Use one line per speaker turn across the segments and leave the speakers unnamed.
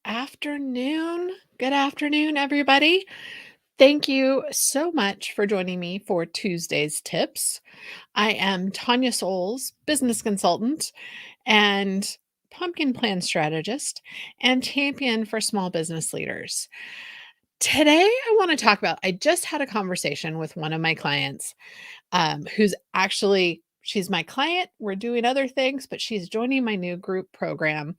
afternoon. Good afternoon, everybody. Thank you so much for joining me for Tuesday's tips. I am Tanya Souls, business consultant and pumpkin plan strategist and champion for small business leaders. Today, I want to talk about. I just had a conversation with one of my clients, who's actually she's my client. We're doing other things, but she's joining my new group program,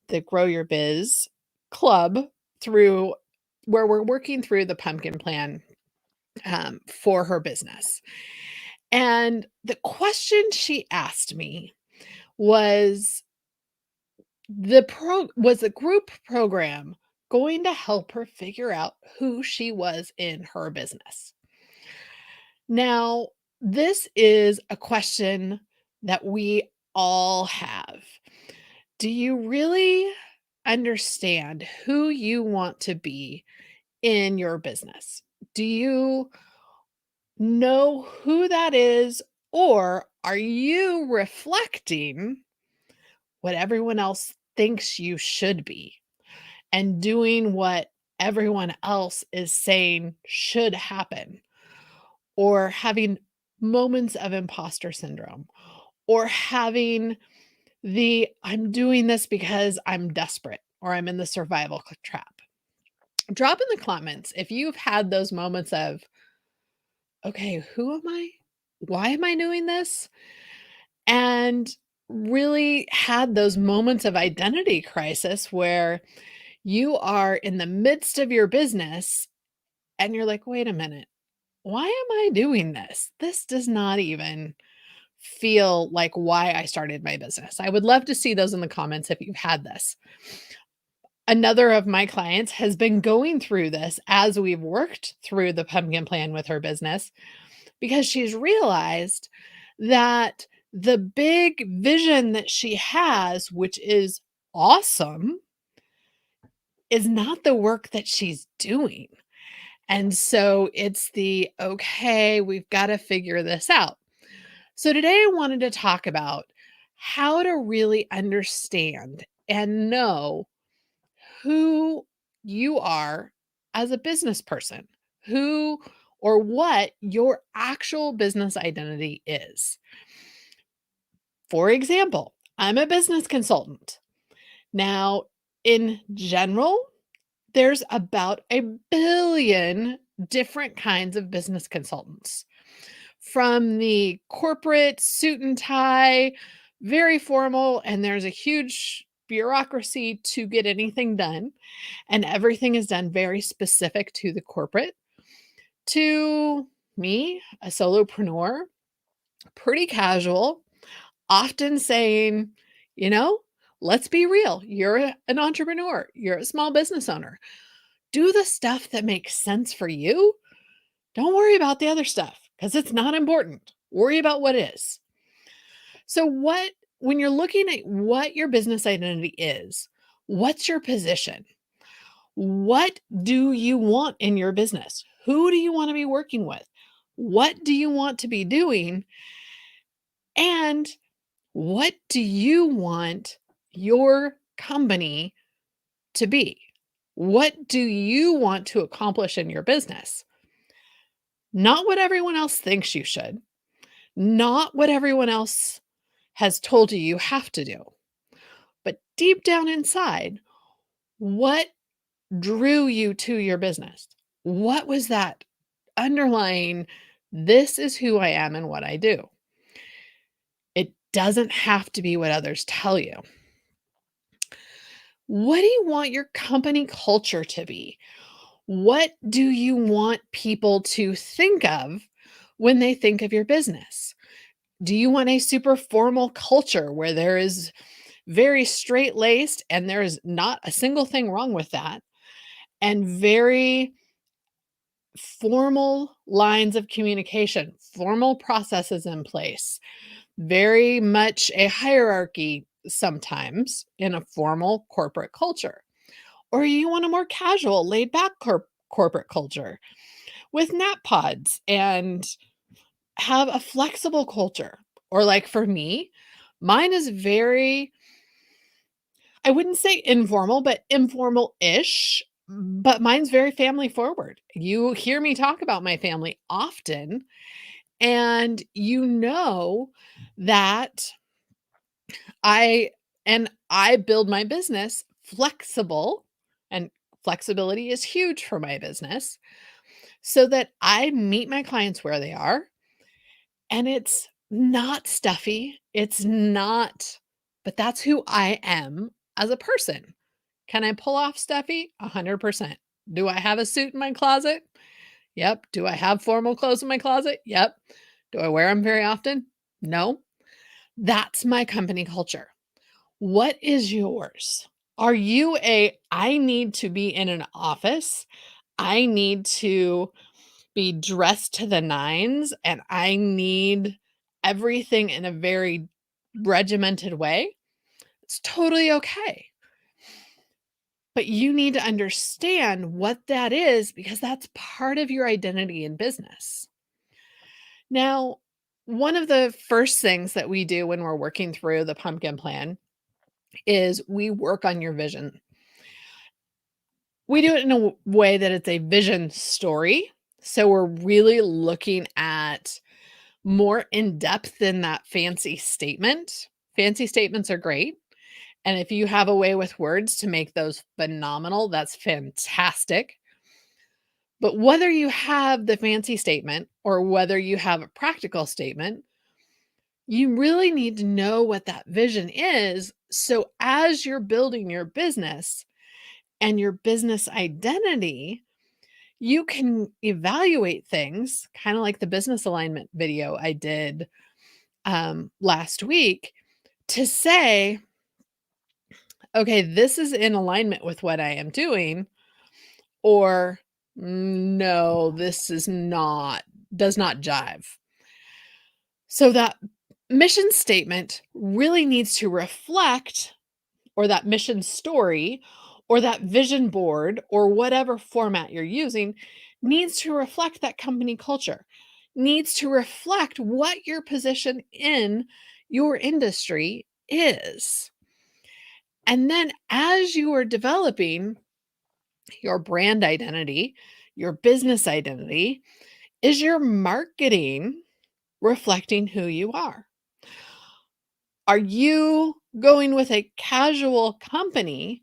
the Grow Your Biz Club, through where we're working through the pumpkin plan for her business. And the question she asked me was was the group program going to help her figure out who she was in her business? Now, this is a question that we all have. Do you really understand who you want to be in your business? Do you know who that is, or are you reflecting what everyone else thinks you should be and doing what everyone else is saying should happen, or having moments of imposter syndrome, or having I'm doing this because I'm desperate or I'm in the survival trap? Drop in the comments if you've had those moments of, okay, who am I? Why am I doing this? And really had those moments of identity crisis where you are in the midst of your business and you're like, wait a minute, why am I doing this? This does not even feel like why I started my business. I would love to see those in the comments if you've had this. Another of my clients has been going through this as we've worked through the pumpkin plan with her business, because she's realized that the big vision that she has, which is awesome, is not the work that she's doing. And so it's okay, we've got to figure this out. So today I wanted to talk about how to really understand and know who you are as a business person, who or what your actual business identity is. For example, I'm a business consultant. Now, in general, there's about a billion different kinds of business consultants. From the corporate suit and tie, very formal, and there's a huge bureaucracy to get anything done, and everything is done very specific to the corporate, to me, a solopreneur, pretty casual, often saying, you know, let's be real. An entrepreneur, you're a small business owner. Do the stuff that makes sense for you. Don't worry about the other stuff because it's not important. Worry about what is. So, when you're looking at what your business identity is, what's your position? What do you want in your business? Who do you want to be working with? What do you want to be doing? And what do you want your company to be? What do you want to accomplish in your business? Not what everyone else thinks you should, not what everyone else has told you you have to do, but deep down inside, what drew you to your business? What was that underlying, this is who I am and what I do? It doesn't have to be what others tell you. What do you want your company culture to be? What do you want people to think of when they think of your business? Do you want a super formal culture where there is very straight laced and there is not a single thing wrong with that, and very formal lines of communication, formal processes in place, very much a hierarchy sometimes in a formal corporate culture? Or you want a more casual, laid back corporate culture with nap pods and have a flexible culture? Or, like for me, mine is very, I wouldn't say informal, but informal-ish, but mine's very family forward. You hear me talk about my family often, and you know that I build my business flexible, and flexibility is huge for my business, so that I meet my clients where they are, and it's not stuffy, it's not but that's who I am as a person. Can I pull off stuffy? 100%. Do I have a suit in my closet? Yep. Do I have formal clothes in my closet? Yep. Do I wear them very often? No. That's my company culture. What is yours? Are you I need to be in an office, I need to be dressed to the nines, and I need everything in a very regimented way? It's totally okay. But you need to understand what that is because that's part of your identity in business. Now, one of the first things that we do when we're working through the pumpkin plan is we work on your vision. We do it in a way that it's a vision story. So we're really looking at more in depth than that fancy statement. Fancy statements are great. And if you have a way with words to make those phenomenal, that's fantastic. But whether you have the fancy statement or whether you have a practical statement, you really need to know what that vision is. So as you're building your business and your business identity, you can evaluate things kind of like the business alignment video I did last week to say, okay, this is in alignment with what I am doing, or no, this is not, does not jive. So that mission statement really needs to reflect, or that mission story, or that vision board, or whatever format you're using needs to reflect that company culture, needs to reflect what your position in your industry is. And then as you are developing your brand identity, your business identity, is your marketing reflecting who you are? Are you going with a casual company,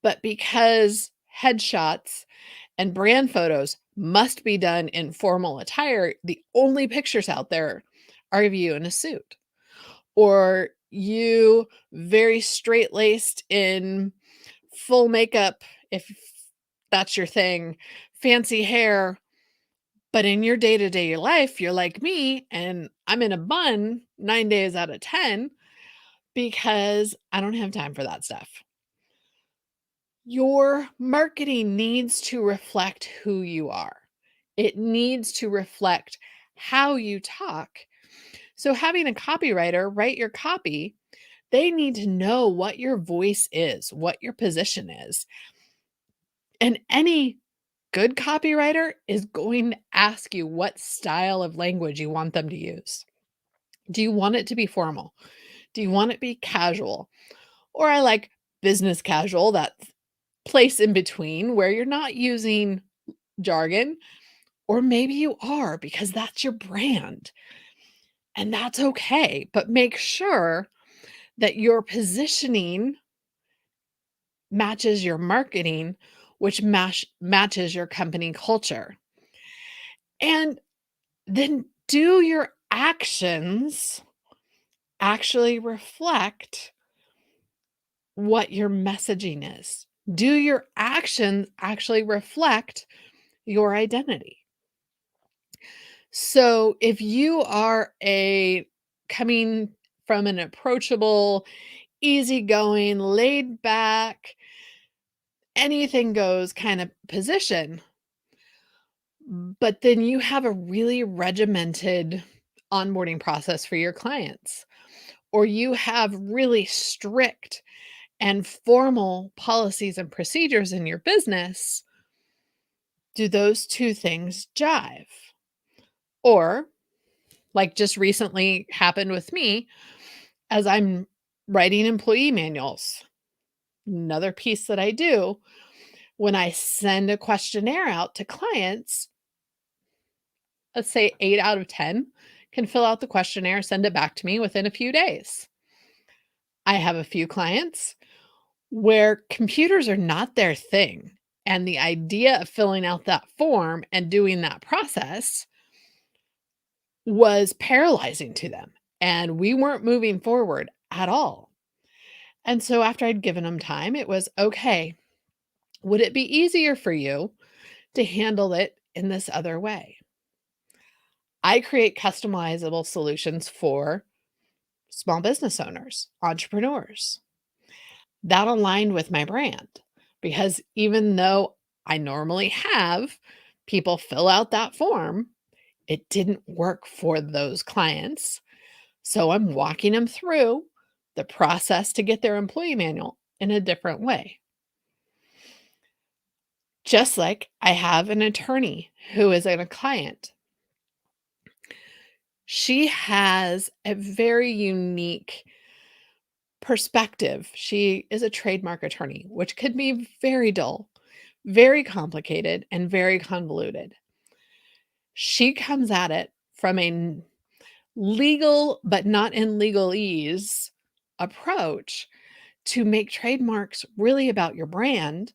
but because headshots and brand photos must be done in formal attire, the only pictures out there are of you in a suit? Or you very straight-laced in full makeup, if that's your thing, fancy hair, but in your day-to-day life, you're like me, and I'm in a bun 9 days out of 10 because I don't have time for that stuff. Your marketing needs to reflect who you are. It needs to reflect how you talk. So having a copywriter write your copy, they need to know what your voice is, what your position is. And any good copywriter is going to ask you what style of language you want them to use. Do you want it to be formal? Do you want it to be casual? Or I like business casual, that place in between where you're not using jargon, or maybe you are because that's your brand. And that's okay. But make sure that your positioning matches your marketing, which matches your company culture. And then do your actions actually reflect what your messaging is? Do your actions actually reflect your identity? So if you are a coming from an approachable, easygoing, laid back, anything goes kind of position, but then you have a really regimented onboarding process for your clients, or you have really strict and formal policies and procedures in your business, do those two things jive? Or, like just recently happened with me, as I'm Writing employee manuals, another piece that I do when I send a questionnaire out to clients, let's say 8 out of 10 can fill out the questionnaire, send it back to me within a few days. I have a few clients where computers are not their thing. And the idea of filling out that form and doing that process was paralyzing to them. And we weren't moving forward at all. And so after I'd given them time, it was okay. Would it be easier for you to handle it in this other way? I create customizable solutions for small business owners, entrepreneurs. That aligned with my brand because even though I normally have people fill out that form, it didn't work for those clients. So I'm walking them through the process to get their employee manual in a different way. Just like I have an attorney who is a client. She has a very unique perspective. She is a trademark attorney, which could be very dull, very complicated, and very convoluted. She comes at it from a legal, but not in legalese approach to make trademarks really about your brand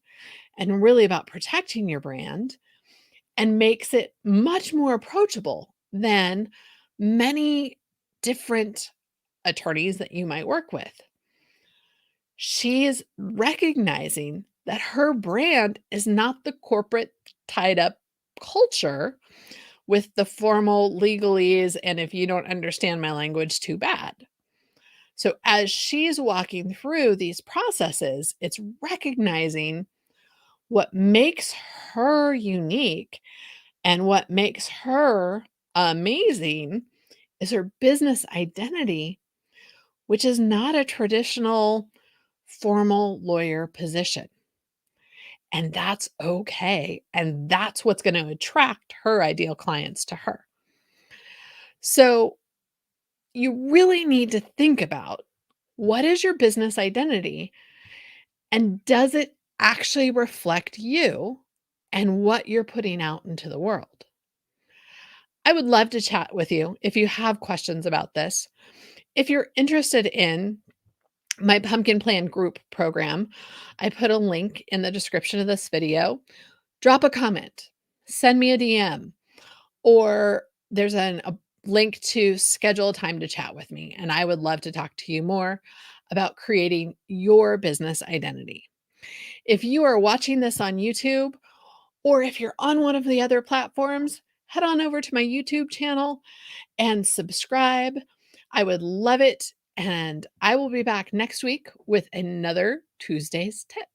and really about protecting your brand and makes it much more approachable than many different attorneys that you might work with. She is recognizing that her brand is not the corporate tied up culture with the formal legalese. And if you don't understand my language, too bad. So, as she's walking through these processes, it's recognizing what makes her unique and what makes her amazing is her business identity, which is not a traditional formal lawyer position. And that's okay. And that's what's going to attract her ideal clients to her. So you really need to think about what is your business identity and does it actually reflect you and what you're putting out into the world? I would love to chat with you if you have questions about this. If you're interested in my Pumpkin Plan group program, I put a link in the description of this video. Drop a comment, send me a DM, or there's a link to schedule a time to chat with me. And I would love to talk to you more about creating your business identity. If you are watching this on YouTube, or if you're on one of the other platforms, head on over to my YouTube channel and subscribe. I would love it. And I will be back next week with another Tuesday's tip.